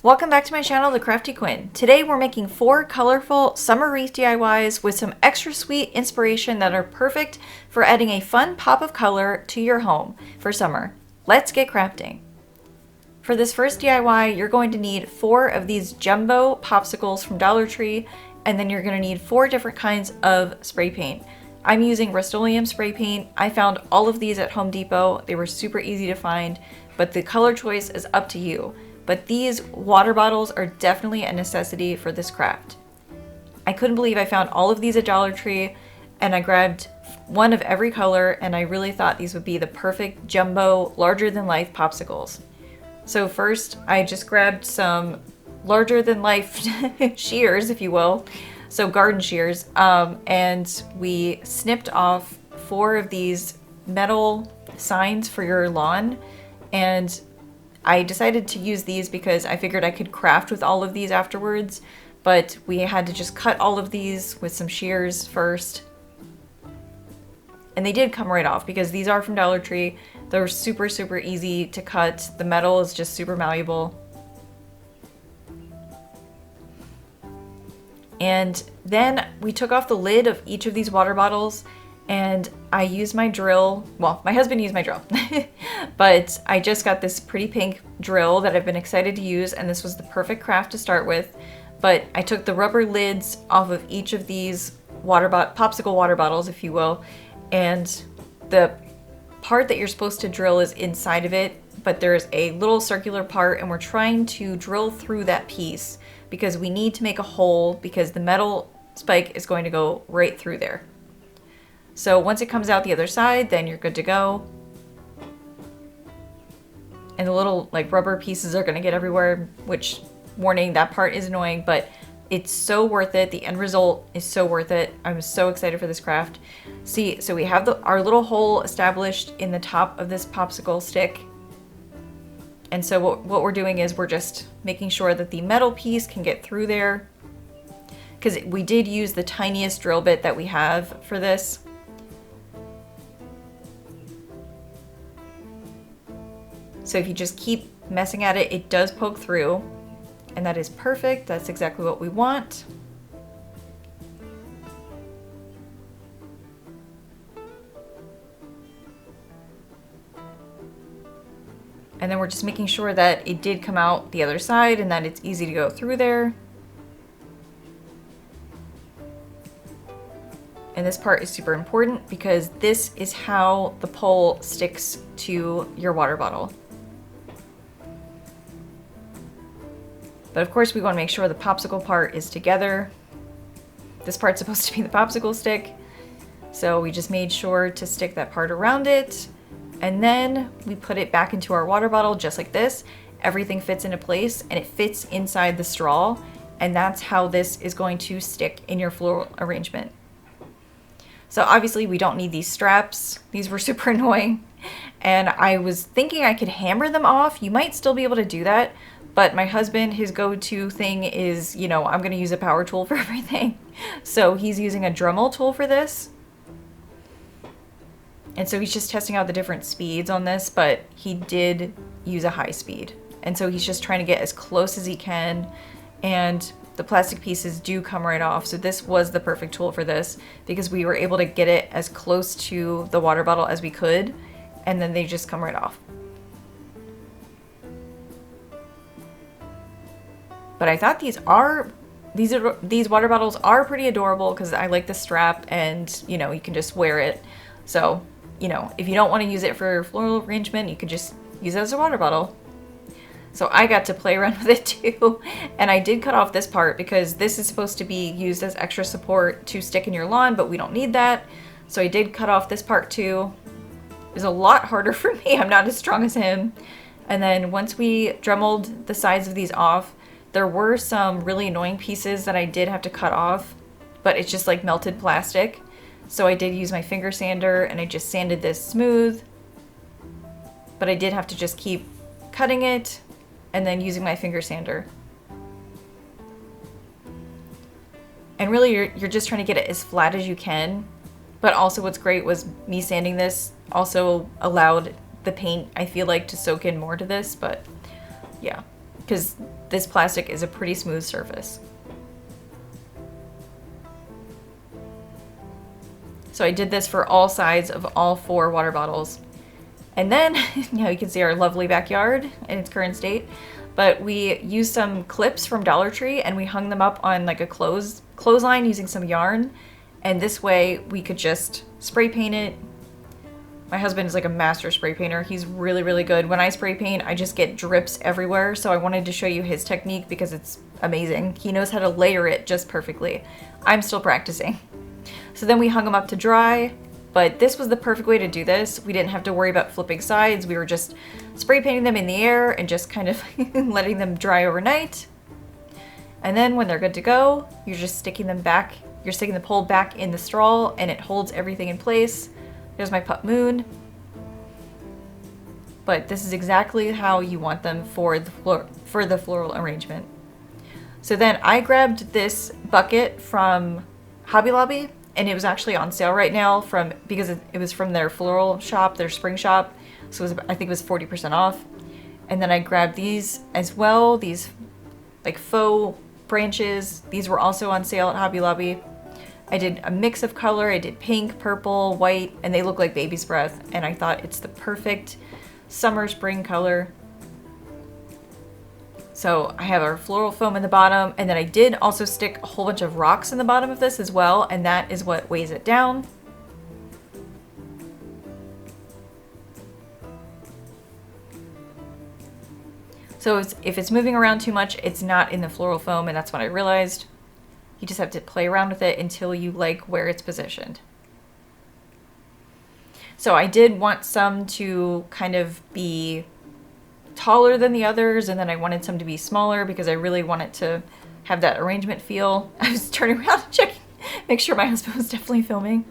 Welcome back to my channel, The Crafty Quinn. Today we're making 4 colorful summer wreath DIYs with some extra sweet inspiration that are perfect for adding a fun pop of color to your home for summer. Let's get crafting. For this first DIY, you're going to need 4 of these jumbo popsicles from Dollar Tree, and then you're going to need 4 different kinds of spray paint. I'm using Rust-Oleum spray paint. I found all of these at Home Depot. They were super easy to find, but the color choice is up to you. But these water bottles are definitely a necessity for this craft. I couldn't believe I found all of these at Dollar Tree, and I grabbed one of every color, and I really thought these would be the perfect jumbo, larger-than-life popsicles. So first, I just grabbed some larger-than-life shears, if you will, so garden shears, and we snipped off 4 of these metal signs for your lawn, and I decided to use these because I figured I could craft with all of these afterwards, but we had to just cut all of these with some shears first. And they did come right off because these are from Dollar Tree. They're super, super easy to cut. The metal is just super malleable. And then we took off the lid of each of these water bottles, and I used my drill. Well, my husband used my drill, but I just got this pretty pink drill that I've been excited to use, and this was the perfect craft to start with. But I took the rubber lids off of each of these popsicle water bottles, if you will, and the part that you're supposed to drill is inside of it, but there's a little circular part, and we're trying to drill through that piece because we need to make a hole because the metal spike is going to go right through there. So once it comes out the other side, then you're good to go. And the little rubber pieces are gonna get everywhere, which, warning, that part is annoying, but it's so worth it. The end result is so worth it. I'm so excited for this craft. See, so we have our little hole established in the top of this popsicle stick. And so what we're doing is we're just making sure that the metal piece can get through there, because we did use the tiniest drill bit that we have for this. So if you just keep messing at it, it does poke through, and that is perfect. That's exactly what we want. And then we're just making sure that it did come out the other side and that it's easy to go through there. And this part is super important because this is how the pole sticks to your water bottle. But of course we want to make sure the popsicle part is together. This part's supposed to be the popsicle stick. So we just made sure to stick that part around it. And then we put it back into our water bottle just like this. Everything fits into place and it fits inside the straw. And that's how this is going to stick in your floral arrangement. So obviously we don't need these straps. These were super annoying. And I was thinking I could hammer them off. You might still be able to do that. But my husband, his go-to thing is, I'm going to use a power tool for everything. So he's using a Dremel tool for this. And so he's just testing out the different speeds on this, but he did use a high speed. And so he's just trying to get as close as he can. And the plastic pieces do come right off. So this was the perfect tool for this because we were able to get it as close to the water bottle as we could. And then they just come right off. But I thought these water bottles are pretty adorable because I like the strap and, you can just wear it. So, if you don't want to use it for floral arrangement, you could just use it as a water bottle. So I got to play around with it too. And I did cut off this part because this is supposed to be used as extra support to stick in your lawn, but we don't need that. So I did cut off this part too. It was a lot harder for me. I'm not as strong as him. And then once we dremeled the sides of these off, there were some really annoying pieces that I did have to cut off, but it's just like melted plastic. So I did use my finger sander and I just sanded this smooth, but I did have to just keep cutting it and then using my finger sander. And really you're just trying to get it as flat as you can. But also what's great was me sanding this also allowed the paint, I feel like, to soak in more to this, but yeah. because this plastic is a pretty smooth surface. So I did this for all sides of all 4 water bottles. And then, you can see our lovely backyard in its current state. But we used some clips from Dollar Tree and we hung them up on like a clothesline using some yarn. And this way we could just spray paint it. My husband is like a master spray painter. He's really, really good. When I spray paint, I just get drips everywhere. So I wanted to show you his technique because it's amazing. He knows how to layer it just perfectly. I'm still practicing. So then we hung them up to dry, but this was the perfect way to do this. We didn't have to worry about flipping sides. We were just spray painting them in the air and just kind of letting them dry overnight. And then when they're good to go, you're just sticking them back. You're sticking the pole back in the straw and it holds everything in place. There's my pup Moon. But this is exactly how you want them for the floral arrangement. So then I grabbed this bucket from Hobby Lobby. And it was actually on sale right now because it was from their floral shop, their spring shop. So I think it was 40% off. And then I grabbed these as well, these like faux branches. These were also on sale at Hobby Lobby. I did a mix of color. I did pink, purple, white, and they look like baby's breath. And I thought it's the perfect summer spring color. So I have our floral foam in the bottom, and then I did also stick a whole bunch of rocks in the bottom of this as well, and that is what weighs it down. So if it's moving around too much, it's not in the floral foam, and that's what I realized. You just have to play around with it until you like where it's positioned. So I did want some to kind of be taller than the others, and then I wanted some to be smaller because I really wanted to have that arrangement feel. I was turning around and checking, make sure my husband was definitely filming.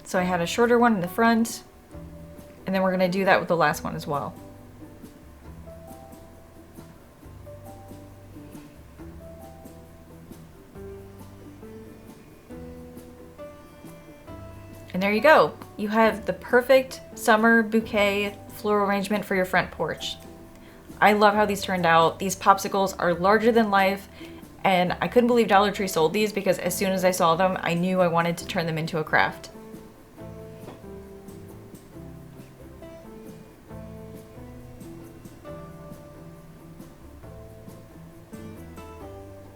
So I had a shorter one in the front, and then we're going to do that with the last one as well. And there you go. You have the perfect summer bouquet floral arrangement for your front porch. I love how these turned out. These popsicles are larger than life, and I couldn't believe Dollar Tree sold these because as soon as I saw them, I knew I wanted to turn them into a craft.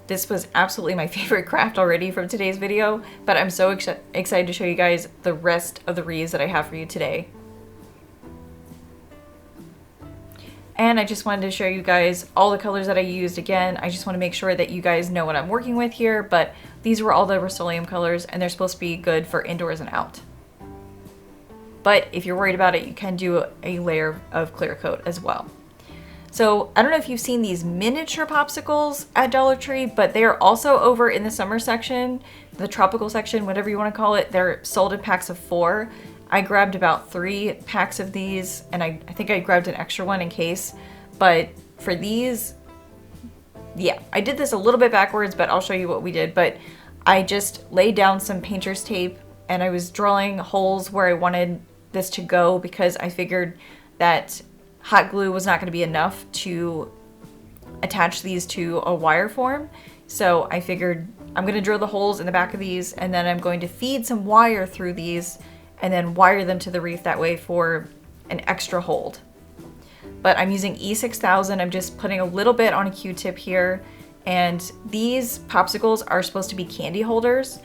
This was absolutely my favorite craft already from today's video, but I'm so excited to show you guys the rest of the wreaths that I have for you today. And I just wanted to show you guys all the colors that I used. Again, I just want to make sure that you guys know what I'm working with here, but these were all the Rust-Oleum colors, and they're supposed to be good for indoors and out. But if you're worried about it, you can do a layer of clear coat as well. So I don't know if you've seen these miniature popsicles at Dollar Tree, but they are also over in the summer section, the tropical section, whatever you want to call it. They're sold in packs of 4. I grabbed about 3 packs of these, and I think I grabbed an extra one in case. But for these, yeah, I did this a little bit backwards, but I'll show you what we did. But I just laid down some painter's tape, and I was drawing holes where I wanted this to go because I figured that hot glue was not going to be enough to attach these to a wire form. So I figured I'm going to drill the holes in the back of these, and then I'm going to feed some wire through these and then wire them to the wreath that way for an extra hold. But I'm using E6000. I'm just putting a little bit on a Q-tip here, and these popsicles are supposed to be candy holders,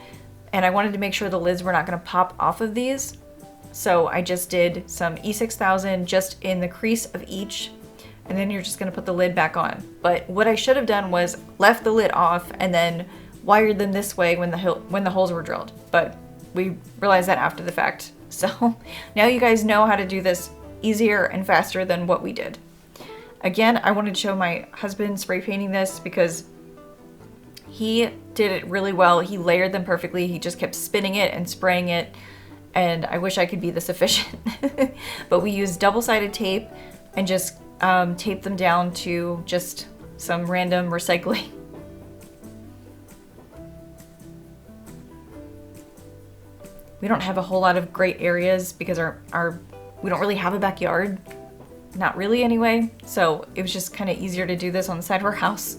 and I wanted to make sure the lids were not going to pop off of these. So I just did some E6000 just in the crease of each, and then you're just going to put the lid back on. But what I should have done was left the lid off and then wired them this way when the holes were drilled. But we realized that after the fact. So now you guys know how to do this easier and faster than what we did. Again, I wanted to show my husband spray painting this because he did it really well. He layered them perfectly. He just kept spinning it and spraying it. And I wish I could be this efficient. But we used double-sided tape and just taped them down to just some random recycling. we don't have a whole lot of great areas because we don't really have a backyard. Not really anyway. So it was just kind of easier to do this on the side of our house.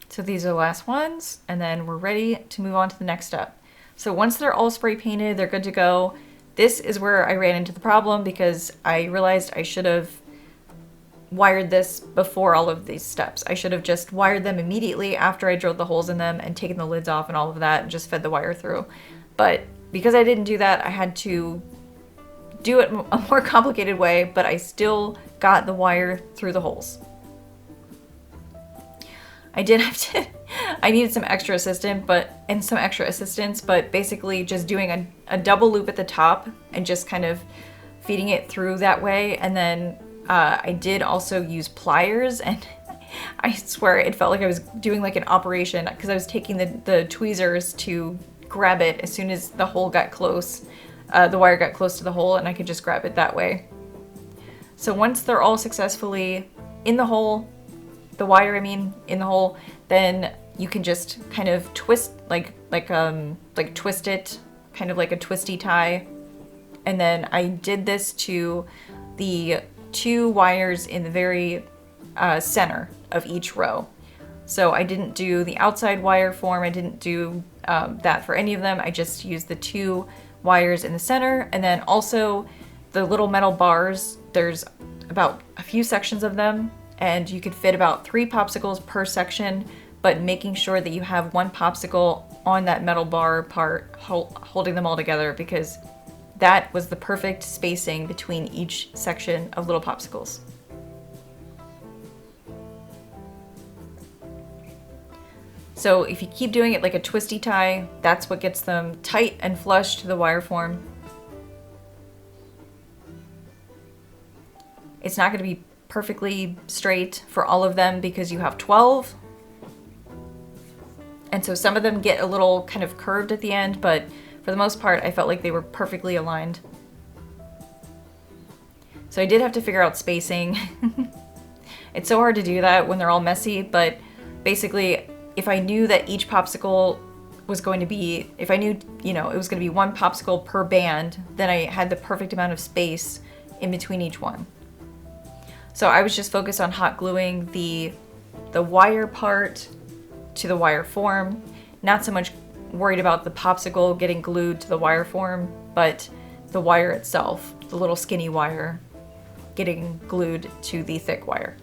So these are the last ones, and then we're ready to move on to the next step. So once they're all spray painted, they're good to go. This is where I ran into the problem because I realized I should have wired this before all of these steps. I should have just wired them immediately after I drilled the holes in them and taken the lids off and all of that and just fed the wire through. But because I didn't do that, I had to do it a more complicated way, but I still got the wire through the holes. I did have to, I needed some extra assistance, but basically just doing a double loop at the top and just kind of feeding it through that way. And then I did also use pliers, and I swear it felt like I was doing like an operation because I was taking the tweezers to grab it as soon as the hole got close, the wire got close to the hole, and I could just grab it that way. So once they're all successfully in the hole, the wire, in the hole, then you can just kind of twist, like twist it, kind of like a twisty tie. And then I did this to the 2 wires in the very center of each row. So I didn't do the outside wire form. I didn't do that for any of them. I just used the 2 wires in the center, and then also the little metal bars. There's about a few sections of them, and you could fit about 3 popsicles per section, but making sure that you have 1 popsicle on that metal bar part holding them all together, because that was the perfect spacing between each section of little popsicles. So if you keep doing it like a twisty tie, that's what gets them tight and flush to the wire form. It's not going to be perfectly straight for all of them because you have 12. And so some of them get a little kind of curved at the end, but for the most part, I felt like they were perfectly aligned. So I did have to figure out spacing. It's so hard to do that when they're all messy, but basically, if I knew that each popsicle was going to be, if I knew, it was going to be 1 popsicle per band, then I had the perfect amount of space in between each one. So I was just focused on hot gluing the wire part to the wire form, not so much worried about the popsicle getting glued to the wire form, but the wire itself, the little skinny wire, getting glued to the thick wire.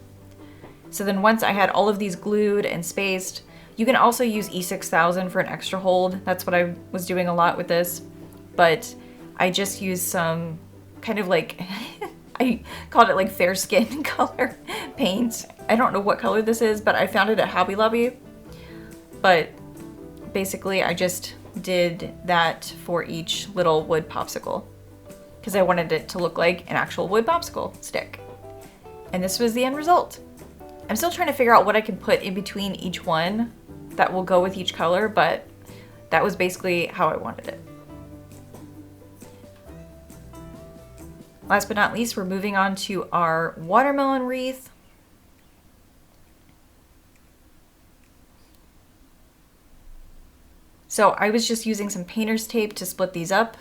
So then once I had all of these glued and spaced, you can also use E6000 for an extra hold. That's what I was doing a lot with this, but I just used some kind of like, I called it like fair skin color paint. I don't know what color this is, but I found it at Hobby Lobby. But basically I just did that for each little wood popsicle because I wanted it to look like an actual wood popsicle stick. And this was the end result. I'm still trying to figure out what I can put in between each one that will go with each color, but that was basically how I wanted it. Last but not least, we're moving on to our watermelon wreath. So I was just using some painter's tape to split these up.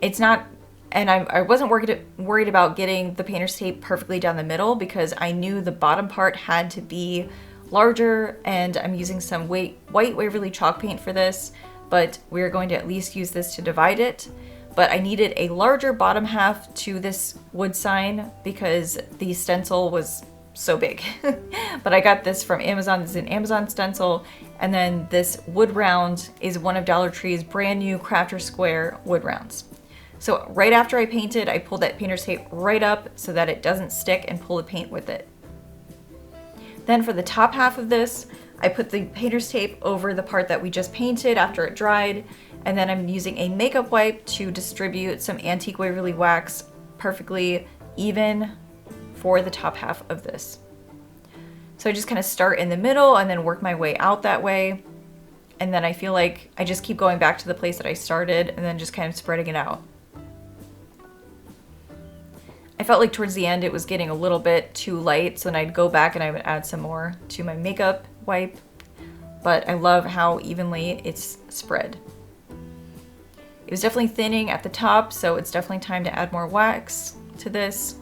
It's not, and I wasn't worried about getting the painter's tape perfectly down the middle because I knew the bottom part had to be larger, and I'm using some white Waverly chalk paint for this, but we're going to at least use this to divide it. But I needed a larger bottom half to this wood sign because the stencil was so big. But I got this from Amazon. This is an Amazon stencil, and then this wood round is one of Dollar Tree's brand new Crafter Square wood rounds. So right after I painted, I pulled that painter's tape right up so that it doesn't stick and pull the paint with it. Then for the top half of this, I put the painter's tape over the part that we just painted after it dried, and then I'm using a makeup wipe to distribute some antique Waverly wax perfectly even for the top half of this. So I just kind of start in the middle and then work my way out that way. and then I feel like I just keep going back to the place that I started and then just kind of spreading it out. I felt like towards the end it was getting a little bit too light, so then I'd go back and I would add some more to my makeup wipe, but I love how evenly it's spread. It was definitely thinning at the top, so it's definitely time to add more wax to this.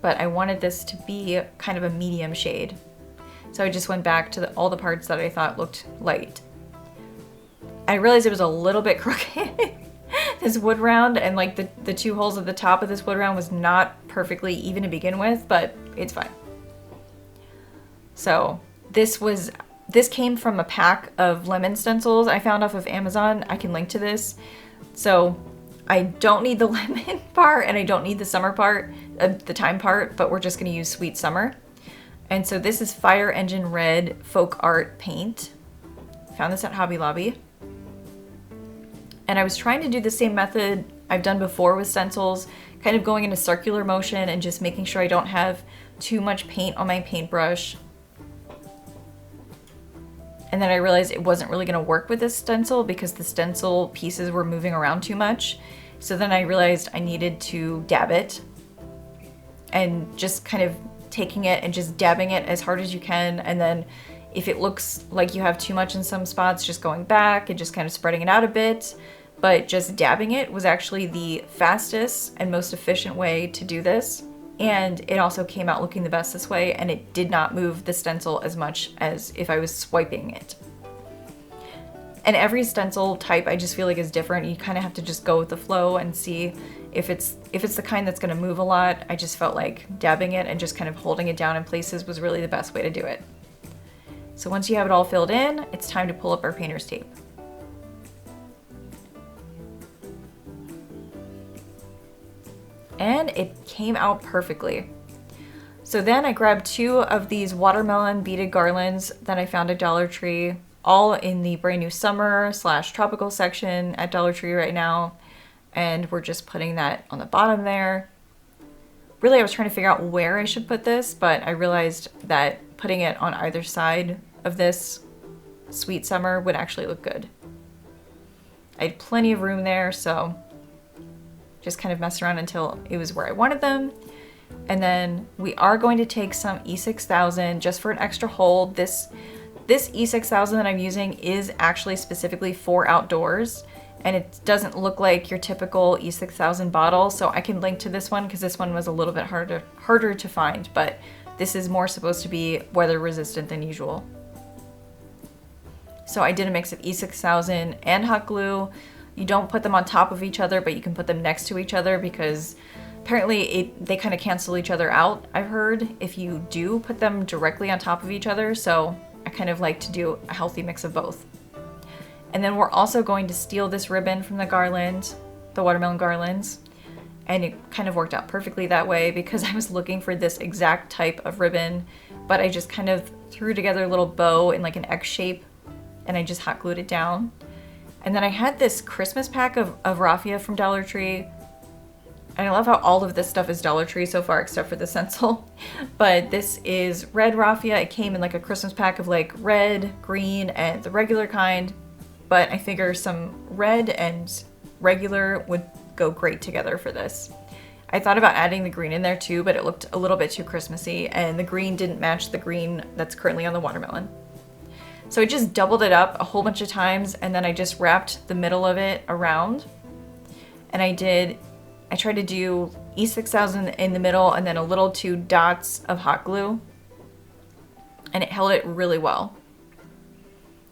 But I wanted this to be kind of a medium shade. So I just went back to all the parts that I thought looked light. I realized it was a little bit crooked. This wood round and like the two holes at the top of this wood round was not perfectly even to begin with, but it's fine. So this came from a pack of lemon stencils I found off of Amazon. I can link to this. So I don't need the lemon part and I don't need the summer part, the time part, but we're just gonna use Sweet Summer. And so this is Fire Engine Red Folk Art Paint. Found this at Hobby Lobby. And I was trying to do the same method I've done before with stencils, kind of going in a circular motion and just making sure I don't have too much paint on my paintbrush. And then I realized it wasn't really gonna work with this stencil because the stencil pieces were moving around too much. So then I realized I needed to dab it and just kind of taking it and just dabbing it as hard as you can. And then if it looks like you have too much in some spots, just going back and just kind of spreading it out a bit. But just dabbing it was actually the fastest and most efficient way to do this. And it also came out looking the best this way, and it did not move the stencil as much as if I was swiping it. And every stencil type I just feel like is different. You kind of have to just go with the flow and see if it's the kind that's gonna move a lot. I just felt like dabbing it and just kind of holding it down in places was really the best way to do it. So once you have it all filled in, it's time to pull up our painter's tape. And it came out perfectly. So then I grabbed 2 of these watermelon beaded garlands that I found at Dollar Tree, all in the brand new summer / tropical section at Dollar Tree right now. And we're just putting that on the bottom there. Really, I was trying to figure out where I should put this, but I realized that putting it on either side of this Sweet Summer would actually look good. I had plenty of room there, so just kind of messed around until it was where I wanted them. And then we are going to take some E6000 just for an extra hold. This E6000 that I'm using is actually specifically for outdoors, and it doesn't look like your typical E6000 bottle, so I can link to this one because this one was a little bit harder to find, but this is more supposed to be weather resistant than usual. So I did a mix of E6000 and hot glue. You don't put them on top of each other, but you can put them next to each other because apparently they kind of cancel each other out, I've heard, if you do put them directly on top of each other. So I kind of like to do a healthy mix of both. And then we're also going to steal this ribbon from the garland, the watermelon garlands. And it kind of worked out perfectly that way because I was looking for this exact type of ribbon, but I just kind of threw together a little bow in like an X shape and I just hot glued it down. And then I had this Christmas pack of raffia from Dollar Tree. And I love how all of this stuff is Dollar Tree so far, except for the stencil. But this is red raffia. It came in like a Christmas pack of like red, green, and the regular kind. But I figure some red and regular would go great together for this. I thought about adding the green in there too, but it looked a little bit too Christmassy, and the green didn't match the green that's currently on the watermelon. So I just doubled it up a whole bunch of times, and then I just wrapped the middle of it around. And I tried to do E6000 in the middle and then a little 2 dots of hot glue. And it held it really well.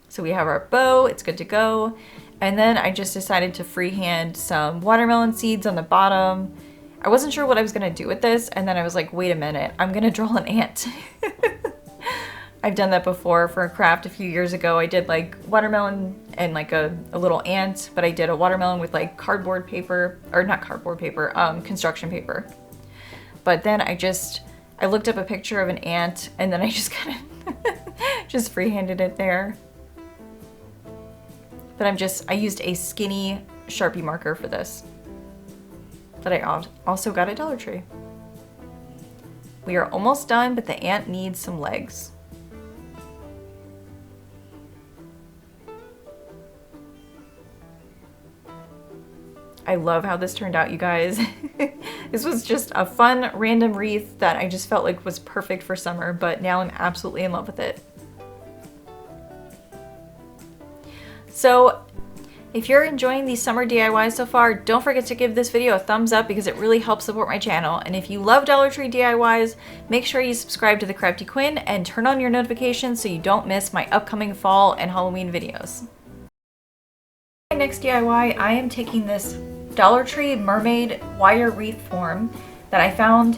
So we have our bow, it's good to go. And then I just decided to freehand some watermelon seeds on the bottom. I wasn't sure what I was gonna do with this, and then I was like, wait a minute, I'm gonna draw an ant. I've done that before for a craft a few years ago. I did like watermelon and like a little ant, but I did a watermelon with like cardboard paper, or not cardboard paper, construction paper. But then I looked up a picture of an ant and then I just kind of just freehanded it there. But I used a skinny Sharpie marker for this that I also got at Dollar Tree. We are almost done, but the ant needs some legs. I love how this turned out, you guys. This was just a fun random wreath that I just felt like was perfect for summer, but now I'm absolutely in love with it. So if you're enjoying these summer DIYs so far, don't forget to give this video a thumbs up because it really helps support my channel. And if you love Dollar Tree DIYs, make sure you subscribe to the Crafty Quinn and turn on your notifications so you don't miss my upcoming fall and Halloween videos. My next DIY, I am taking this Dollar Tree Mermaid wire wreath form that I found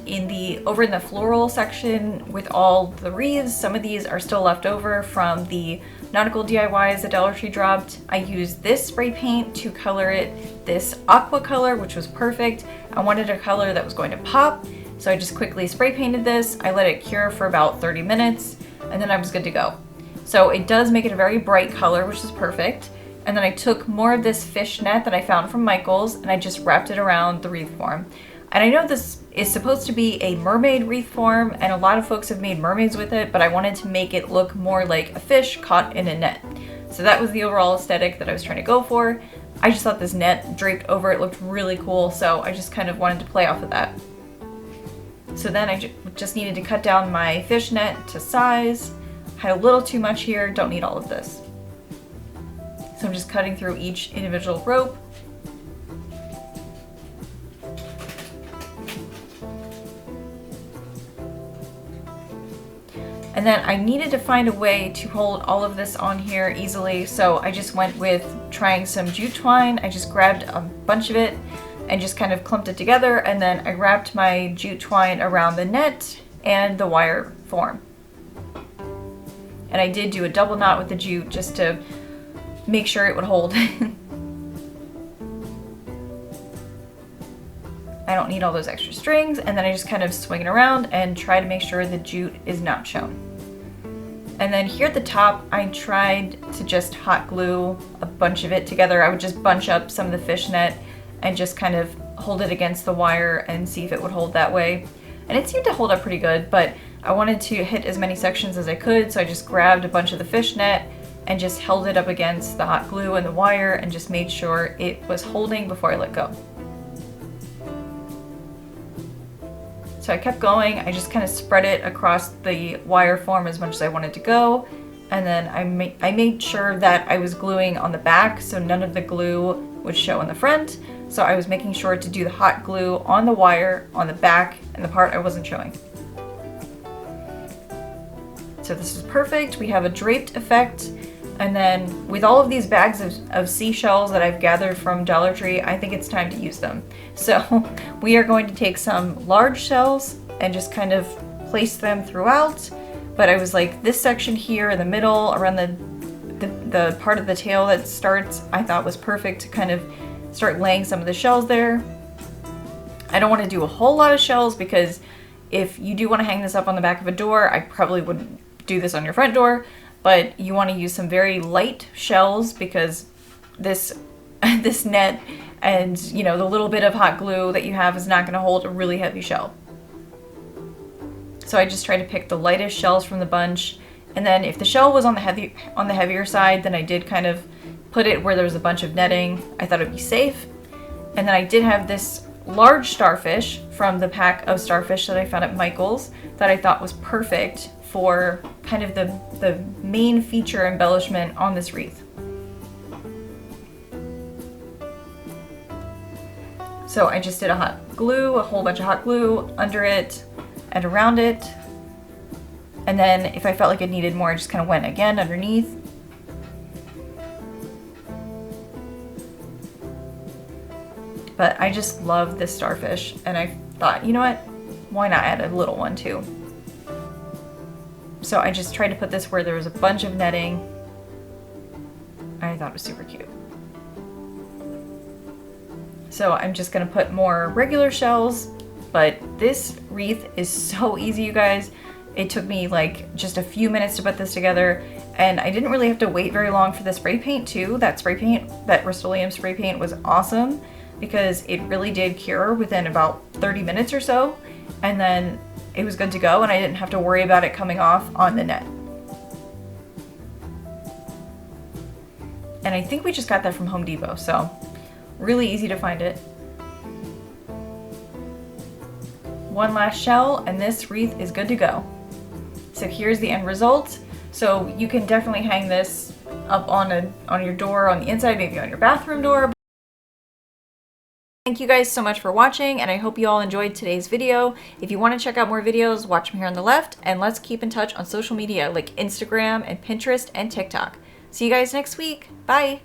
over in the floral section with all the wreaths. Some of these are still left over from the nautical DIYs that Dollar Tree dropped. I used this spray paint to color it this aqua color, which was perfect. I wanted a color that was going to pop, so I just quickly spray painted this. I let it cure for about 30 minutes, and then I was good to go. So it does make it a very bright color, which is perfect. And then I took more of this fish net that I found from Michael's, and I just wrapped it around the wreath form. And I know this is supposed to be a mermaid wreath form, and a lot of folks have made mermaids with it, but I wanted to make it look more like a fish caught in a net. So that was the overall aesthetic that I was trying to go for. I just thought this net draped over it looked really cool, so I just kind of wanted to play off of that. So then I just needed to cut down my fish net to size. Had a little too much here, don't need all of this. So I'm just cutting through each individual rope. And then I needed to find a way to hold all of this on here easily, so I just went with trying some jute twine. I just grabbed a bunch of it and just kind of clumped it together, and then I wrapped my jute twine around the net and the wire form. And I did do a double knot with the jute just to make sure it would hold. I don't need all those extra strings, and then I just kind of swing it around and try to make sure the jute is not shown. And then here at the top, I tried to just hot glue a bunch of it together. I would just bunch up some of the fishnet and just kind of hold it against the wire and see if it would hold that way. And it seemed to hold up pretty good, but I wanted to hit as many sections as I could, so I just grabbed a bunch of the fishnet and just held it up against the hot glue and the wire and just made sure it was holding before I let go. So I kept going. I just kind of spread it across the wire form as much as I wanted to go. And then I made sure that I was gluing on the back so none of the glue would show in the front. So I was making sure to do the hot glue on the wire, on the back, and the part I wasn't showing. So this is perfect. We have a draped effect. And then with all of these bags of seashells that I've gathered from Dollar Tree, I think it's time to use them. So we are going to take some large shells and just kind of place them throughout. But I was like, this section here in the middle, around the part of the tail that starts, I thought was perfect to kind of start laying some of the shells there. I don't want to do a whole lot of shells because if you do want to hang this up on the back of a door, I probably wouldn't do this on your front door. But you want to use some very light shells because this net and, you know, the little bit of hot glue that you have is not going to hold a really heavy shell. So I just try to pick the lightest shells from the bunch, and then if the shell was on the heavier side, then I did kind of put it where there was a bunch of netting. I thought it'd be safe. And then I did have this large starfish from the pack of starfish that I found at Michael's that I thought was perfect for kind of the main feature embellishment on this wreath. So I just did a whole bunch of hot glue under it and around it. And then if I felt like it needed more, I just kind of went again underneath. But I just love this starfish, and I thought, you know what? Why not add a little one too? So I just tried to put this where there was a bunch of netting. I thought it was super cute. So I'm just gonna put more regular shells, but this wreath is so easy, you guys. It took me like just a few minutes to put this together, and I didn't really have to wait very long for the spray paint too. That spray paint, that Rust-Oleum spray paint, was awesome because it really did cure within about 30 minutes or so, and then it was good to go, and I didn't have to worry about it coming off on the net. And I think we just got that from Home Depot, so Really easy to find it. One last shell and this wreath is good to go. So here's the end result. So you can definitely hang this up on your door on the inside, maybe on your bathroom door. Thank you guys so much for watching, and I hope you all enjoyed today's video. If you want to check out more videos, watch them here on the left, and let's keep in touch on social media like Instagram and Pinterest and TikTok. See you guys next week. Bye!